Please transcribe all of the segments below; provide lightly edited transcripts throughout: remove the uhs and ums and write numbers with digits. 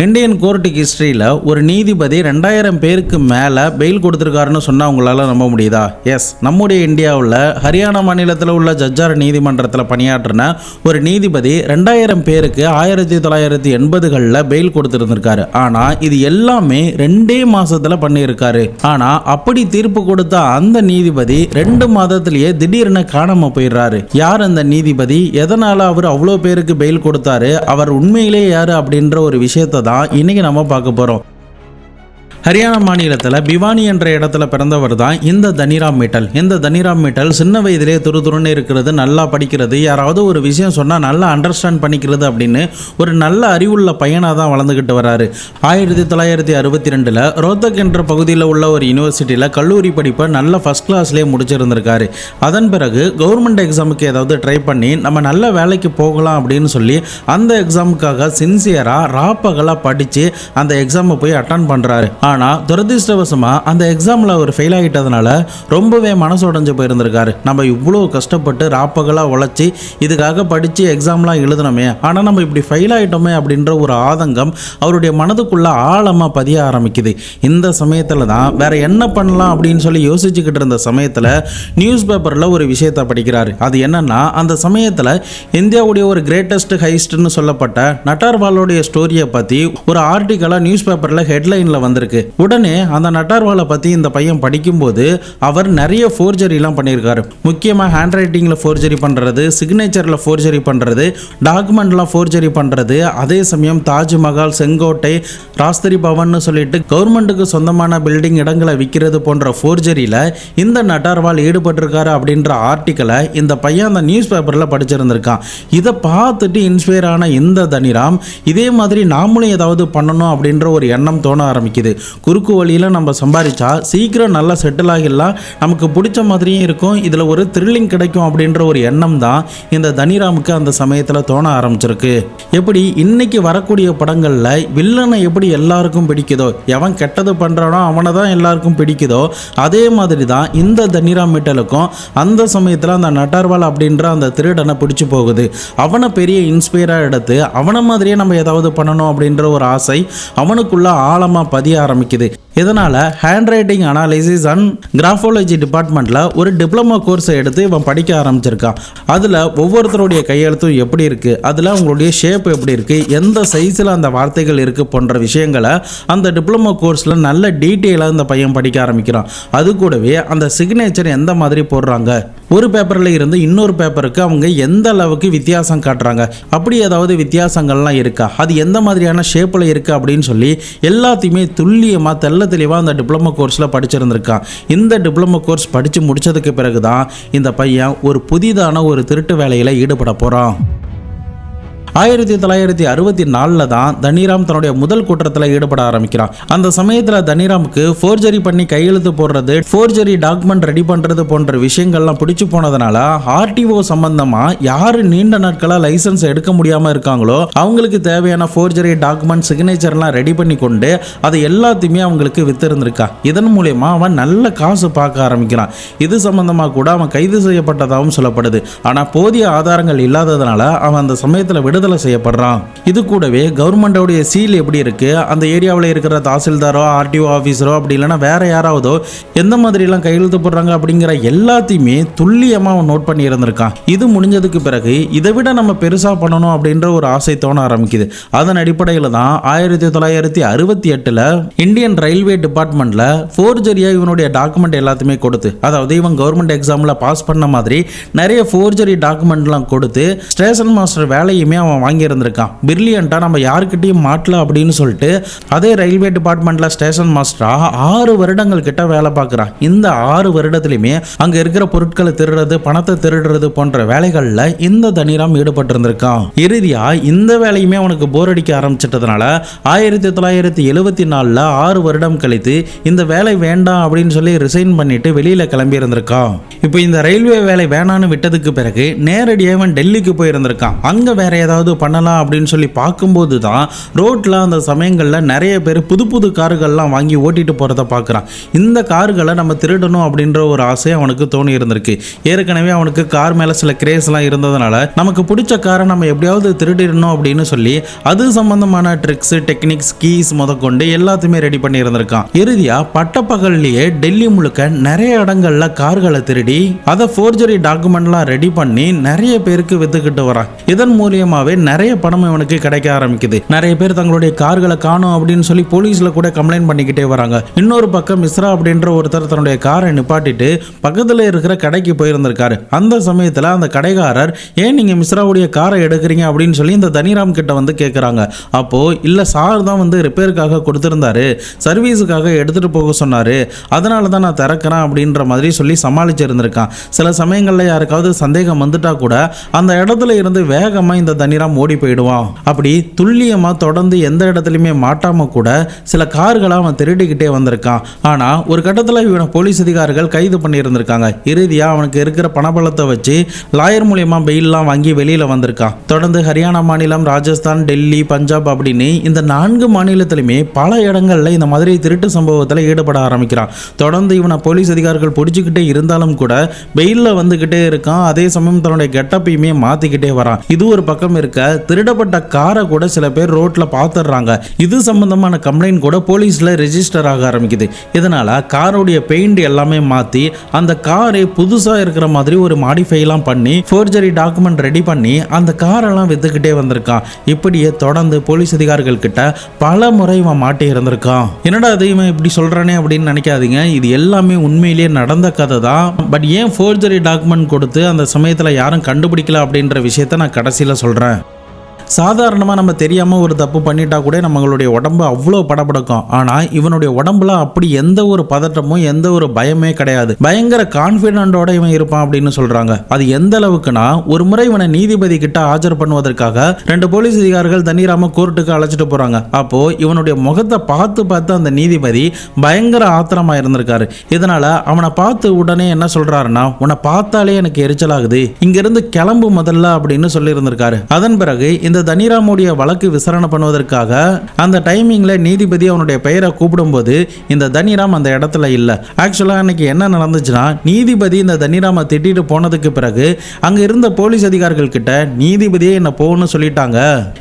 Indian court ஹிஸ்டரியில் ஒரு நீதிபதி 2000 பேருக்கு மேலே பெயில் கொடுத்துருக்காருன்னு சொன்னால் உங்களால் நம்ப முடியுதா? எஸ், நம்முடைய இந்தியாவில் ஹரியானா மாநிலத்தில் உள்ள ஜட்ஜார் நீதிமன்றத்தில் பணியாற்றின ஒரு நீதிபதி 2000 பேருக்கு 1980களில் பெயில் கொடுத்துருந்துருக்காரு. ஆனால் இது எல்லாமே 2 மாதத்தில் பண்ணியிருக்காரு. ஆனால் அப்படி தீர்ப்பு கொடுத்த அந்த நீதிபதி 2 மாதத்திலேயே திடீர்னு காணாமல் போயிடுறாரு. யார் அந்த நீதிபதி? எதனால் அவர் அவ்வளோ பேருக்கு பெயில் கொடுத்தாரு? அவர் உண்மையிலே யார் அப்படின்ற ஒரு விஷயத்தை தான் இன்னைக்கு நம்ம பார்க்க போறோம். ஹரியானா மாநிலத்தில் பிவானி என்ற இடத்துல பிறந்தவர் தான் இந்த தனிராம் மிட்டல். இந்த தனிராம் மிட்டல் சின்ன வயதிலே துருதுருன்னு இருக்கிறது, நல்லா படிக்கிறது, யாராவது ஒரு விஷயம் சொன்னால் நல்லா அண்டர்ஸ்டாண்ட் பண்ணிக்கிறது அப்படின்னு ஒரு நல்ல அறிவுள்ள பையனாக தான் வளர்ந்துக்கிட்டு வராரு. 1962 ரோத்தக் என்ற பகுதியில் உள்ள ஒரு யூனிவர்சிட்டியில் கல்லூரி படிப்பை நல்ல ஃபர்ஸ்ட் கிளாஸ்லேயே முடிச்சிருந்திருக்காரு. அதன் பிறகு கவர்மெண்ட் எக்ஸாமுக்கு ஏதாவது ட்ரை பண்ணி நம்ம நல்ல வேலைக்கு போகலாம் அப்படின்னு சொல்லி அந்த எக்ஸாமுக்காக சின்சியராக ராப்பகலாக படித்து அந்த எக்ஸாமை போய் அட்டன் பண்ணுறாரு. ஆனால் துரதிருஷ்டவசமாக அந்த எக்ஸாமில் அவர் ஃபெயில் ஆகிட்டதுனால ரொம்பவே மனசு உடைஞ்சு போயிருந்திருக்காரு. நம்ம இவ்வளோ கஷ்டப்பட்டு ராப்பகலாக உழைச்சி இதுக்காக படித்து எக்ஸாம்லாம் எழுதணுமே, ஆனால் நம்ம இப்படி ஃபெயில் ஆகிட்டோமே அப்படின்ற ஒரு ஆதங்கம் அவருடைய மனதுக்குள்ளே ஆழமாக பதிய ஆரம்பிக்குது. இந்த சமயத்தில் தான் வேற என்ன பண்ணலாம் அப்படின்னு சொல்லி யோசிச்சுக்கிட்டு இருந்த சமயத்தில் நியூஸ் பேப்பரில் ஒரு விஷயத்தை படிக்கிறாரு. அது என்னன்னா, அந்த சமயத்தில் இந்தியாவுடைய ஒரு கிரேட்டஸ்ட் ஹைஸ்ட்னு சொல்லப்பட்ட நட்டார்வாலோடைய ஸ்டோரியை பற்றி ஒரு ஆர்டிக்கலாக நியூஸ் பேப்பரில் ஹெட்லைனில் வந்திருக்கு. உடனே அந்த நட்டார்வாலை பற்றி இந்த பையன் படிக்கும்போது அவர் நிறைய ஃபோர்ஜரிலாம் பண்ணியிருக்காரு. முக்கியமாக ஹேண்ட் ரைட்டிங்கில் ஃபோர்ஜரி பண்ணுறது, சிக்னேச்சரில் ஃபோர்ஜரி பண்ணுறது, டாக்குமெண்ட்லாம் ஃபோர்ஜரி பண்ணுறது, அதே சமயம் தாஜ்மஹால், செங்கோட்டை, ராஸ்திரி பவன்னு சொல்லிட்டு கவர்மெண்ட்டுக்கு சொந்தமான பில்டிங் இடங்களை விற்கிறது போன்ற ஃபோர்ஜரியில் இந்த நட்டார்வால் ஈடுபட்டிருக்காரு அப்படின்ற ஆர்டிக்கலை இந்த பையன் அந்த நியூஸ் பேப்பரில் படிச்சிருந்திருக்கான். இதை பார்த்துட்டு இன்ஸ்பயர் ஆன இந்த தனிராம் இதே மாதிரி நாமளும் ஏதாவது பண்ணணும் அப்படின்ற ஒரு எண்ணம் தோண ஆரம்பிக்குது. குறுக்கு வழியில் நம்ம சம்பாதிச்சா சீக்கிரம் நல்லா செட்டில் ஆகிடலாம், நமக்கு பிடிச்ச மாதிரியும் இருக்கும், இதில் ஒரு த்ரில்லிங் கிடைக்கும் அப்படின்ற ஒரு எண்ணம் தான் இந்த தனிராமுக்கு அந்த சமயத்தில் தோண ஆரம்பிச்சிருக்கு. எப்படி இன்னைக்கு வரக்கூடிய படங்களில் வில்லனை எப்படி எல்லாருக்கும் பிடிக்குதோ, எவன் கெட்டது பண்ணுறானோ அவனை தான் எல்லாருக்கும் பிடிக்குதோ, அதே மாதிரி தான் இந்த தனிராம் மிட்டலுக்கும் அந்த சமயத்தில் அந்த நட்டார்வால் அப்படின்ற அந்த திருடனை பிடிச்சி போகுது. அவனை பெரிய இன்ஸ்பயராக எடுத்து அவனை மாதிரியே நம்ம ஏதாவது பண்ணணும் அப்படின்ற ஒரு ஆசை அவனுக்குள்ள ஆழமாக பதிய ஆரம்பிக்குது. இதனால் hand writing analysis and graphology டிபார்ட்மெண்ட்டில் ஒரு டிப்ளமோ கோர்ஸை எடுத்து இவன் படிக்க ஆரம்பிச்சிருக்கான். அதில் ஒவ்வொருத்தருடைய கையெழுத்தும் எப்படி இருக்குது, அதில் அவங்களுடைய ஷேப் எப்படி இருக்குது, எந்த சைஸில் அந்த வார்த்தைகள் இருக்குது போன்ற விஷயங்களை அந்த டிப்ளமோ கோர்ஸில் நல்ல டீட்டெயிலாக இந்த பையன் படிக்க ஆரம்பிக்கிறான். அது கூடவே அந்த சிக்னேச்சர் எந்த மாதிரி போடுறாங்க, ஒரு பேப்பரில் இருந்து இன்னொரு பேப்பருக்கு அவங்க எந்த அளவுக்கு வித்தியாசம் காட்டுறாங்க, அப்படி ஏதாவது வித்தியாசங்கள்லாம் இருக்கா, அது எந்த மாதிரியான ஷேப்பில் இருக்குது அப்படின்னு சொல்லி எல்லாத்தையுமே துல்லியமாக தெல்ல தெளிவாக அந்த டிப்ளமோ கோர்ஸில் படிச்சிருந்திருக்கான். இந்த டிப்ளமோ கோர்ஸ் படித்து முடித்ததுக்கு பிறகு தான் இந்த பையன் ஒரு புதிதான ஒரு திருட்டு வேலையில் ஈடுபட போகிறான். 1964 தான் தனிராம் தன்னுடைய முதல் குற்றத்தில் ஈடுபட ஆரம்பிக்கிறான். அந்த சமயத்தில் தனிராமுக்கு ஃபோர்ஜரி பண்ணி கையெழுத்து போடுறது, ஃபோர்ஜரி டாக்குமெண்ட் ரெடி பண்ணுறது போன்ற விஷயங்கள்லாம் பிடிச்சி போனதுனால ஆர்டிஓ சம்பந்தமாக யார் நீண்ட நாட்களாக லைசன்ஸ் எடுக்க முடியாமல் இருக்காங்களோ அவங்களுக்கு தேவையான ஃபோர்ஜரி டாக்குமெண்ட், சிக்னேச்சர்லாம் ரெடி பண்ணி கொண்டு அதை எல்லாத்தையுமே அவங்களுக்கு வித்திருந்திருக்கா. இதன் மூலயமா அவன் நல்ல காசு பார்க்க ஆரம்பிக்கிறான். இது சம்பந்தமாக கூட அவன் கைது செய்யப்பட்டதாகவும் சொல்லப்படுது. ஆனால் போதிய ஆதாரங்கள் இல்லாததுனால அவன் அந்த சமயத்தில் விடுதலை செய்யப்படுறான். இது கூடவே கவர்மெண்டோடைய சீல் எப்படி இருக்கு, அந்த ஏரியாவில் இருக்கிற தாசில்தாரோ ஆர்டிஓ ஆஃபீஸரோ அப்படி இல்லைன்னா வேற யாராவதோ எந்த மாதிரிலாம் கையெழுத்து போடுறாங்க அப்படிங்கிற எல்லாத்தையுமே துல்லியமாக அவன் நோட் பண்ணி இருந்திருக்கான். இது முடிஞ்சதுக்கு பிறகு இதை விட நம்ம பெருசாக பண்ணணும் அப்படின்ற ஒரு ஆசை தோண ஆரம்பிக்குது. அதன் அடிப்படையில் தான் 1968 இந்தியன் ரயில்வே டிபார்ட்மெண்ட்ல ஃபோர்ஜரியா இவனுடைய டாக்குமெண்ட் எல்லாத்தையுமே கொடுத்து, அதாவது இவன் கவர்மெண்ட் எக்ஸாமில் பாஸ் பண்ண மாதிரி நிறைய ஃபோர்ஜரி டாக்குமெண்ட்லாம் கொடுத்து ஸ்டேஷன் மாஸ்டர் வேலையுமே அவன் வாங்கி இருந்திருக்கான். பிரில்லியண்டா நம்ம யாருக்கிட்டையும் மாட்டல அப்படின்னு சொல்லிட்டு அதே ரயில்வே டிபார்ட்மெண்ட்ல ஸ்டேஷன் மாஸ்டரா 6 வருடங்கள் கிட்ட வேலை பார்க்குறான். இந்த 6 வருடத்திலுமே அங்க இருக்கிற பொருட்களை திருடுறது, பணத்தை திருடுறது போன்ற வேலைகள்ல இந்த தனிராம் ஈடுபட்டு இருந்திருக்கான். இறுதியா இந்த வேலையுமே அவனுக்கு போர் அடிக்க ஆரம்பிச்சிட்டதுனால 1974 6 வருடம் கழித்து இந்த வேலை வேண்டாம் அப்படின்னு சொல்லி ரிசைன் பண்ணிட்டு வெளியில கிளம்பி இருந்திருக்கான். இப்போ இந்த ரயில்வே வேலை வேணான்னு விட்டதுக்கு பிறகு நேரடியாக டெல்லிக்கு போயிருந்திருக்கான். அங்க வேற ஏதாவது ஏதாவது பண்ணலாம் அப்படின்னு சொல்லி பார்க்கும்போது தான் ரோட்டில் அந்த சமயங்களில் நிறைய பேர் புது புது கார்கள்லாம் வாங்கி ஓட்டிட்டு போகிறத பார்க்குறான். இந்த கார்களை நம்ம திருடணும் அப்படின்ற ஒரு ஆசை அவனுக்கு தோணி இருந்திருக்கு. ஏற்கனவே அவனுக்கு கார் மேலே சில கிரேஸ்லாம் இருந்ததுனால நமக்கு பிடிச்ச காரை நம்ம எப்படியாவது திருடிடணும் அப்படின்னு சொல்லி அது சம்பந்தமான ட்ரிக்ஸ், டெக்னிக்ஸ், கீஸ் முதற்கொண்டு எல்லாத்தையுமே ரெடி பண்ணி இருந்திருக்கான். இறுதியா பட்டப்பகல்லையே டெல்லி முழுக்க நிறைய இடங்கள்ல கார்களை திருடி அதை ஃபோர்ஜரி டாக்குமெண்ட்லாம் ரெடி பண்ணி நிறைய பேருக்கு வித்துக்கிட்டு வரான். இதன் மூலியமாவே நிறைய பணம் இவனுக்கு கிடைக்க ஆரம்பிக்குது. நிறைய பேர் தங்களுடைய கார்களை காணும் அப்படின்னு சொல்லி போலீஸ்ல கூட கம்ப்ளைண்ட் பண்ணிக்கிட்டே வராங்க. இன்னொரு பக்கம் மிஸ்ரா அப்படின்ற ஒருத்தர் தன்னுடைய காரை நிப்பாட்டிட்டு பக்கத்துல இருக்கிற கடைக்கு போயிருந்திருக்காரு. அந்த சமயத்துல அந்த கடைக்காரர் ஏன் நீங்க மிஸ்ராவுடைய காரை எடுக்கிறீங்க அப்படின்னு சொல்லி இந்த தனிராம் கிட்ட வந்து கேட்குறாங்க. அப்போ இல்ல சார் தான் வந்து ரிப்பேருக்காக கொடுத்திருந்தாரு, சர்வீஸுக்காக எடுத்துட்டு போக சொன்னாரு, அதனால தான் நான் திறக்கிறேன் அப்படின்ற மாதிரி சொல்லி சமாளிச்சு இருந்திருக்கான். சில சமயங்கள்ல யாருக்காவது சந்தேகம் வந்துட்டா கூட அந்த இடத்துல இருந்து வேகமா இந்த தனிராம் ஓடி போயிடுவான். அப்படி துல்லியமா தொடர்ந்து எந்த இடத்துலையுமே மாட்டாம கூட சில கார்களை அவன் திருடிக்கிட்டே வந்திருக்கான். ஆனா ஒரு கட்டத்தில் இவனை போலீஸ் அதிகாரிகள் கைது பண்ணி இருந்திருக்காங்க. இறுதியா அவனுக்கு இருக்கிற பணபலத்தை வச்சு லாயர் மூலியமா பெயிலாம் வாங்கி வெளியில வந்திருக்கான். தொடர்ந்து ஹரியானா மாநிலம், ராஜஸ்தான், டெல்லி, பஞ்சாப் அப்படின்னு இந்த 4 மாநிலத்திலுமே பல இடங்கள்ல இந்த மாதிரி திருட்டு சம்பவத்தில் ஈடுபட ஆரம்பிக்கிறான். தொடர்ந்து இவனை போலீஸ் அதிகாரிகள் பிடிச்சிக்கிட்டே இருந்தாலும் கூட பெயில்ல வந்துகிட்டே இருக்கான். அதே சமயம் தன்னுடைய கெட்டப்பையுமே மாத்திக்கிட்டே வரான். இது ஒரு பக்கம் இருக்க, திருடப்பட்ட காரை கூட சில பேர் ரோட்ல பாத்துறாங்க. இது சம்பந்தமான கம்ப்ளைண்ட் கூட போலீஸ்ல ரெஜிஸ்டர் ஆக ஆரம்பிக்குது. இதனால காரோடைய பெயிண்ட் எல்லாமே மாத்தி அந்த காரை புதுசா இருக்கிற மாதிரி ஒரு மாடிஃபைலாம் பண்ணி ஃபோர்ஜரி டாக்குமெண்ட் ரெடி பண்ணி அந்த காரெல்லாம் வித்துக்கிட்டே வந்திருக்கான். இப்படியே தொடர்ந்து போலீஸ் அதிகாரிகள் கிட்ட பல முறை இவன் மாட்டி இருந்திருக்கான். என்னடா அது இவன் இப்படி சொல்றானே அப்படின்னு நினைக்காதீங்க. இது எல்லாமே உண்மையிலேயே நடந்த கதை தான். பட் ஏன் ஃபோர்ஜரி டாக்குமெண்ட் கொடுத்து அந்த சமயத்தில் யாரும் கண்டுபிடிக்கல அப்படின்ற விஷயத்த நான் கடைசியில் சொல்றேன். சாதாரணமாக நம்ம தெரியாமல் ஒரு தப்பு பண்ணிட்டா கூட நம்மளுடைய உடம்பு அவ்வளோ படபடக்கும். ஆனால் இவனுடைய உடம்புல அப்படி எந்த ஒரு பதட்டமும் எந்த ஒரு பயமே கிடையாது. பயங்கர கான்ஃபிடென்ட்டோட இவன் இருப்பான் அப்படின்னு சொல்கிறாங்க. அது எந்த அளவுக்குன்னா, ஒரு முறை இவனை நீதிபதி கிட்ட ஆஜர் பண்ணுவதற்காக 2 போலீஸ் அதிகாரிகள் தனிராம கோர்ட்டுக்கு அழைச்சிட்டு போகிறாங்க. அப்போது இவனுடைய முகத்தை பார்த்து அந்த நீதிபதி பயங்கர ஆத்திரமாக இருந்திருக்காரு. இதனால் அவனை பார்த்து உடனே என்ன சொல்கிறாருன்னா, உன்னை பார்த்தாலே எனக்கு எரிச்சலாகுது, இங்கிருந்து கிளம்பு முதல்ல அப்படின்னு சொல்லியிருந்திருக்காரு. அதன் பிறகு இந்த தனிராமுடைய வழக்கு விசாரணை பண்ணுவதற்காக அந்த டைமிங்ல நீதிபதி அவனுடைய பெயரை கூப்பிடும்போது இந்த தனிராம் அந்த இடத்துல இல்லை. ஆக்சுவலாக அன்னைக்கு என்ன நடந்துச்சுன்னா, நீதிபதி இந்த தனிராமை திட்டிட்டு போனதுக்கு பிறகு அங்க இருந்த போலீஸ் அதிகாரிகள் கிட்ட நீதிபதியே என்ன போகணும்னு சொல்லிட்டாங்க,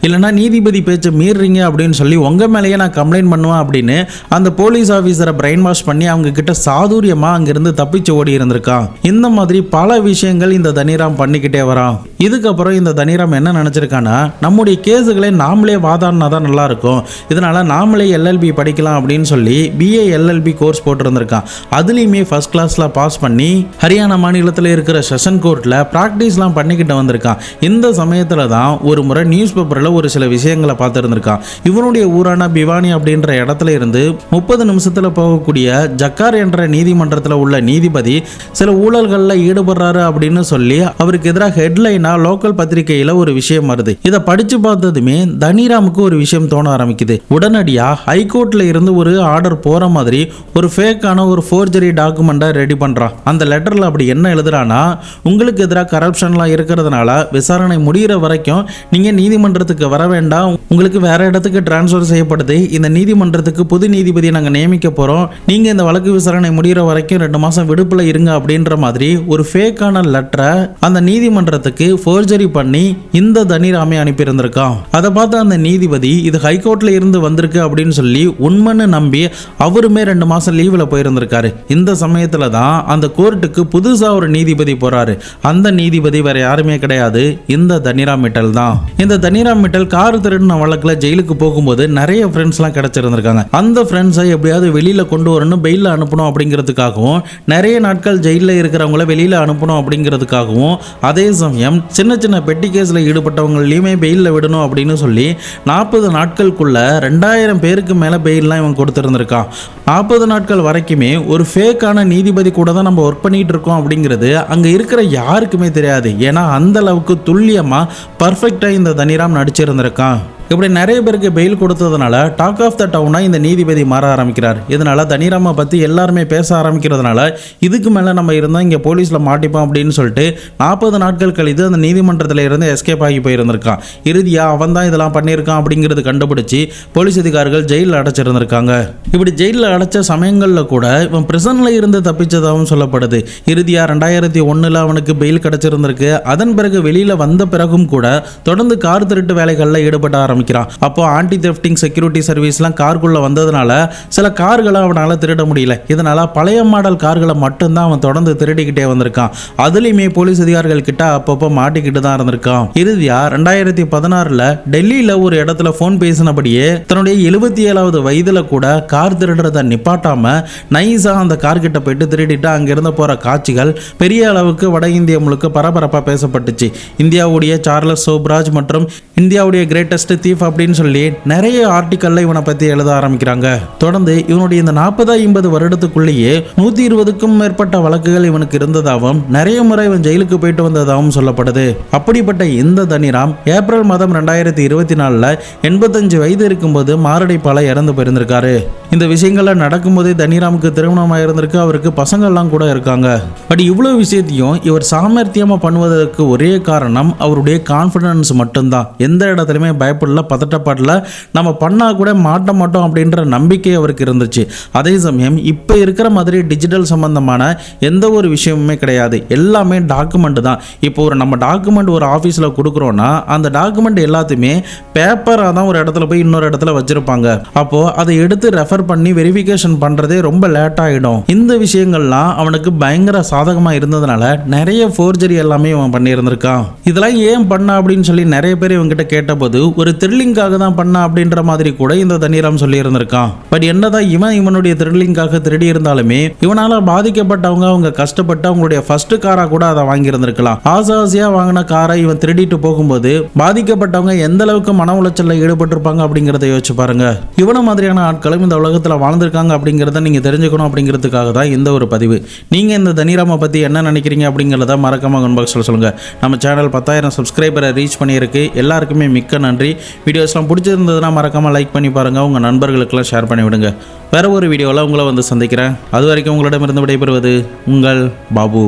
இல்லைன்னா நீதிபதி பேச்சு மீறீங்க அப்படின்னு சொல்லி உங்க மேலேயே நான் கம்ப்ளைண்ட் பண்ணுவேன் அப்படின்னு அந்த போலீஸ் ஆஃபீஸரை பிரெயின் வாஷ் பண்ணி அவங்க கிட்ட சாதுரியமா அங்கிருந்து தப்பிச்சு ஓடி இருந்திருக்கான். இந்த மாதிரி பல விஷயங்கள் இந்த தனிராம் பண்ணிக்கிட்டே வரான். இதுக்கப்புறம் இந்த தனிராம் என்ன நினைச்சிருக்கான்னா, நம்முடைய கேஸுகளை நாமளே வாதாடினா தான் நல்லா இருக்கும், இதனால நாமளே எல்எல்பி படிக்கலாம் அப்படின்னு சொல்லி பிஏ எல்எல்பி கோர்ஸ் போட்டிருந்திருக்கான். அதுலேயுமே ஃபர்ஸ்ட் கிளாஸ்ல பாஸ் பண்ணி ஹரியானா மாநிலத்தில் இருக்கிற செஷன் கோர்ட்டில் ப்ராக்டிஸ்லாம் பண்ணிக்கிட்டு வந்திருக்கான். இந்த சமயத்தில் தான் ஒரு முறை நியூஸ் பேப்பரில் ஒரு சில விஷயங்களை பார்த்துருந்துருக்கான். இவனுடைய ஊரான பிவானி அப்படின்ற இடத்துல இருந்து 30 நிமிஷத்தில் போகக்கூடிய ஜக்கார் என்ற நீதிமன்றத்தில் உள்ள நீதிபதி சில ஊழல்களில் ஈடுபடுறாரு அப்படின்னு சொல்லி அவருக்கு எதிராக ஹெட்லைனா லோக்கல் பத்திரிகையில் ஒரு விஷயம் வருது. இதை படிச்சு பார்த்ததுமே தனிராமுக்கு ஒரு விஷயம் தோண ஆரம்பிக்குது. உடனடியா ஹைகோர்ட்ல இருந்து ஒரு ஆர்டர் போற மாதிரி ஒரு ஃபேக்கான ஒரு ஃபோர்ஜரி டாக்குமெண்ட்டை ரெடி பண்றான். அந்த லெட்டர்ல அப்படி என்ன எழுதுறானா, உங்களுக்கு எதிராக கரப்ஷன்லாம் இருக்கிறதுனால விசாரணை முடிகிற வரைக்கும் நீங்க நீதிமன்றத்துக்கு வர வேண்டாம், உங்களுக்கு வேற இடத்துக்கு டிரான்ஸ்ஃபர் செய்யப்படுது, இந்த நீதிமன்றத்துக்கு புது நீதிபதியை நாங்கள் நியமிக்க போறோம், நீங்க இந்த வழக்கு விசாரணை முடிகிற வரைக்கும் 2 மாசம் விடுப்புல இருங்க அப்படின்ற மாதிரி ஒரு ஃபேக்கான லெட்டரை அந்த நீதிமன்றத்துக்கு ஃபோர்ஜரி பண்ணி இந்த தனிராமை அனுப்பி இருந்திருக்கான். அதை பார்த்து அந்த நீதிபதி இது ஹைகோர்ட்ல இருந்து வந்திருக்கு அப்படின்னு சொல்லி உண்மைன்னு நம்பி அவருமே 2 மாசம் லீவ்ல போயிருந்திருக்காரு. இந்த சமயத்துல தான் அந்த கோர்ட்டுக்கு புதுசா ஒரு நீதிபதி போறாரு. அந்த நீதிபதி வேற யாருமே கிடையாது, இந்த தனிராம் மிட்டல் தான். இந்த தனிராம் மிட்டல் கார் திருடின வழக்குல ஜெயிலுக்கு போகும்போது நிறைய ஃப்ரெண்ட்ஸ்லாம் கிடைச்சிருந்திருக்காங்க. அந்த ஃப்ரெண்ட்ஸை எப்படியாவது வெளியில கொண்டு வரணும், பெயில அனுப்பணும் அப்படிங்கிறதுக்காகவும், நிறைய நாட்கள் ஜெயிலில் இருக்கிறவங்கள வெளியில அனுப்பணும் அப்படிங்கிறதுக்காகவும், அதே சமயம் சின்ன சின்ன பெட்டி கேஸ்ல ஈடுபட்டவங்களையுமே பெயிலில் விடணும் அப்படின்னு சொல்லி 40 நாட்களுக்குள்ள 2000 பேருக்கு மேலே பெயில்லாம் இவன் கொடுத்துருந்துருக்கான். 40 நாட்கள் வரைக்குமே ஒரு ஃபேக்கான நீதிபதி கூட தான் நம்ம ஒர்க் பண்ணிட்டு இருக்கோம் அப்படிங்கிறது அங்கே இருக்கிற யாருக்குமே தெரியாது. ஏன்னா அந்த அளவுக்கு துல்லியமாக பர்ஃபெக்டாக இந்த தனிராம் நடிச்சிருந்திருக்கான். இப்படி நிறைய பேருக்கு பெயில் கொடுத்ததுனால டாக் ஆஃப் த டவுனா இந்த நீதிபதி மாற ஆரம்பிக்கிறார். இதனால தனிராமை பத்தி எல்லாருமே பேச ஆரம்பிக்கிறதுனால இதுக்கு மேல நம்ம இருந்தா இங்க போலீஸ்ல மாட்டிப்போம் அப்படின்னு சொல்லிட்டு 40 நாட்கள் கழித்து அந்த நீதிமன்றத்தில் இருந்து எஸ்கேப் ஆகி போயிருந்திருக்கான். இறுதியா அவன் தான் இதெல்லாம் பண்ணியிருக்கான் அப்படிங்கிறது கண்டுபிடிச்சு போலீஸ் அதிகாரிகள் ஜெயிலில் அடைச்சிருந்திருக்காங்க. இப்படி ஜெயிலில் அடைச்ச சமயங்களில் கூட இவன் பிரிசன்ல இருந்து தப்பிச்சதாகவும் சொல்லப்படுது. இறுதியா 2001 அவனுக்கு பெயில் கிடைச்சிருந்திருக்கு. அதன் பிறகு வெளியில வந்த பிறகும் கூட தொடர்ந்து கார் திருட்டு வேலைகளில் ஈடுபட ஆரம்பிக்கிறான். அப்போ ஆன்டி தெஃப்டிங் செக்யூரிட்டி சர்வீஸ்லாம் காருக்குள்ள வந்ததுனால சில கார்களை அவனால் திருட முடியல. இதனால பழைய மாடல் கார்களை மட்டும்தான் அவன் தொடர்ந்து திருடிக்கிட்டே வந்திருக்கான். அதுலயுமே போலீஸ் அதிகாரிகள் கிட்ட அப்பப்போ மாட்டிக்கிட்டு தான் இருந்திருக்கான். இறுதியா 2016 டெல்லியில ஒரு இடத்துல போன் பேசினபடியே தன்னுடைய 77வது வயதுல கூட கார் திருடுறத நிப்பாட்டாம நைஸா அந்த கார் கிட்ட போயிட்டு திருடிட்டு அங்கிருந்து போற காட்சிகள் பெரிய அளவுக்கு வட இந்தியா முழுக்க பரபரப்பா பேசப்பட்டுச்சு. இந்தியாவுடைய சார்லஸ் சோப்ராஜ் மற்றும் இந்தியாவுடைய கிரேட்டஸ்ட் தீஃப் அப்படின்னு சொல்லி நிறைய ஆர்டிக்கல்ல இவனை பத்தி எழுத ஆரம்பிக்கிறாங்க. தொடர்ந்து இவனுடைய இந்த 40-50 வருடத்துக்குள்ளேயே 120க்கும் மேற்பட்ட வழக்குகள் இவனுக்கு இருந்ததாகவும் நிறைய முறை இவன் ஜெயிலுக்கு போயிட்டு வந்ததாகவும் சொல்லப்படுது. அப்படிப்பட்ட இந்த தனிராம் ஏப்ரல் மாதம் 2024 85 வயது இருக்கும்போது மாரடைப்பால இறந்து போயிருந்திருக்காரு. இந்த விஷயங்கள்லாம் நடக்கும்போதே தனிராமுக்கு திருமணமாக இருந்திருக்கு. அவருக்கு பசங்கள்லாம் கூட இருக்காங்க. பட் இவ்வளவு விஷயத்தையும் இவர் சாமர்த்தியமா பண்ணுவதற்கு ஒரே காரணம் அவருடைய கான்ஃபிடன்ஸ் மட்டும்தான். எந்த இடத்துலையுமே பயப்படல, பதட்டப்படல, நம்ம பண்ணா கூட மாட்ட மாட்டோம் அப்படின்ற நம்பிக்கை அவருக்கு இருந்துச்சு. அதே சமயம் இப்போ இருக்கிற மாதிரி டிஜிட்டல் சம்பந்தமான எந்த ஒரு விஷயமுமே கிடையாது. எல்லாமே டாக்குமெண்ட் தான். இப்போ நம்ம டாக்குமெண்ட் ஒரு ஆஃபீஸில் கொடுக்குறோன்னா அந்த டாக்குமெண்ட் எல்லாத்தையுமே பேப்பராக தான் ஒரு இடத்துல போய் இன்னொரு இடத்துல வச்சிருப்பாங்க. அப்போ அதை எடுத்து ரெஃபர் பண்ணி வெரிஃபிகேஷன் பண்ணுறதே ரொம்ப லேட் ஆகிடும். இந்த விஷயங்கள்லாம் அவனுக்கு பயங்கர சாதகமாக இருந்ததுனால நிறைய ஃபோர்ஜரி எல்லாமே அவன் பண்ணியிருந்திருக்கான். இதெல்லாம் ஏன் பண்ண அப்படின்னு சொல்லி நிறைய பேர் இவங்ககிட்ட கேட்டபோது ஒரு த்ரில்லிங்காக தான் பண்ண அப்படின்ற மாதிரி கூட இந்த தனிராம் சொல்லி இருந்திருக்கான். பட் என்னதான் இவனுடைய த்ரில்லிங்காக திருடி இருந்தாலுமே இவனால பாதிக்கப்பட்டவங்க அவங்க கஷ்டப்பட்டு அவங்களுடைய ஃபர்ஸ்ட் காரா கூட அதை வாங்கியிருந்திருக்கலாம். ஆசாசியா வாங்கின காரை இவன் திருடிட்டு போகும்போது பாதிக்கப்பட்டவங்க எந்த அளவுக்கு மன உளைச்சல்ல ஈடுபட்டிருப்பாங்க அப்படிங்கிறத யோசிச்சு பாருங்க. இவன மாதிரியான ஆட்களும் இந்த உலகத்தில் வாழ்ந்திருக்காங்க அப்படிங்கிறத நீங்க தெரிஞ்சுக்கணும் அப்படிங்கிறதுக்காக தான் இந்த ஒரு பதிவு. நீங்க இந்த தனிராமை பத்தி என்ன நினைக்கிறீங்க அப்படிங்கிறத மறக்காம கமெண்ட் பாக்ஸ்ல சொல்லுங்க. நம்ம சேனல் 10,000 சப்ஸ்கிரைபரை ரீச் பண்ணியிருக்கு. எல்லாருக்குமே மிக்க நன்றி. வீடியோஸ்லாம் பிடிச்சிருந்ததுன்னா மறக்காம லைக் பண்ணி பாருங்க. உங்க நண்பர்களுக்கெல்லாம் ஷேர் பண்ணி விடுங்க. வேற ஒரு வீடியோவில் உங்களை வந்து சந்திக்கிறேன். அது வரைக்கும் உங்களிடமிருந்து விடைபெறுவது உங்கள் பாபு.